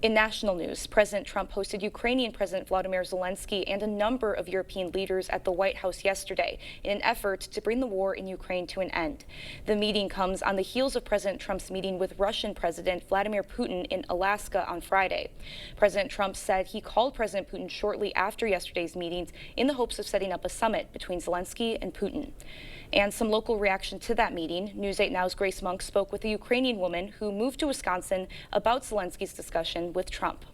In national news, President Trump hosted Ukrainian President Vladimir Zelensky and a number of European leaders at the White House yesterday in an effort to bring the war in Ukraine to an end. The meeting comes on the heels of President Trump's meeting with Russian President Vladimir Putin in Alaska on Friday. President Trump said he called President Putin shortly after yesterday's meetings in the hopes of setting up a summit between Zelensky and Putin. And some local reaction to that meeting. News 8 Now's Grace Monk spoke with a Ukrainian woman who moved to Wisconsin about Zelensky's discussion with Trump.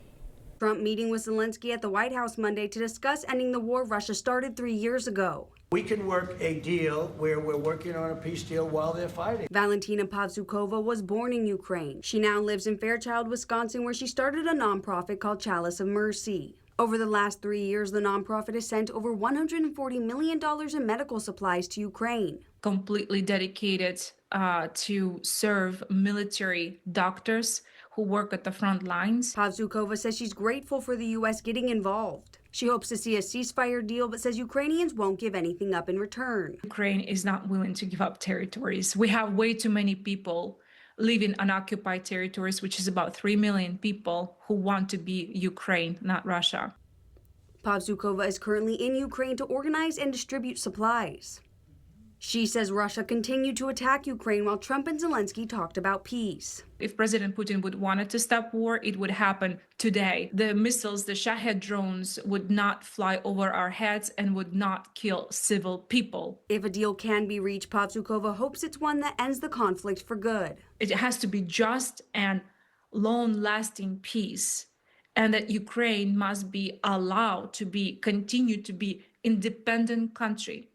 Trump meeting with Zelensky at the White House Monday to discuss ending the war Russia started 3 years ago. We can work a deal where we're working on a peace deal while they're fighting. Valentina Pavzukova was born in Ukraine. She now lives in Fairchild, Wisconsin, where she started a nonprofit called Chalice of Mercy. Over the last 3 years, the nonprofit has sent over $140 million in medical supplies to Ukraine. Completely dedicated to serve military doctors who work at the front lines. Pavzukova says she's grateful for the U.S. getting involved. She hopes to see a ceasefire deal, but says Ukrainians won't give anything up in return. Ukraine is not willing to give up territories. We have way too many people living in unoccupied territories, which is about 3 million people who want to be Ukraine, not Russia. Pavzukova is currently in Ukraine to organize and distribute supplies. She says Russia continued to attack Ukraine while Trump and Zelensky talked about peace. If President Putin would want to stop war, it would happen today. The missiles, the Shahed drones, would not fly over our heads and would not kill civil people. If a deal can be reached, Pavzukova hopes it's one that ends the conflict for good. It has to be just and long-lasting peace, and that Ukraine must be allowed to continue to be independent country.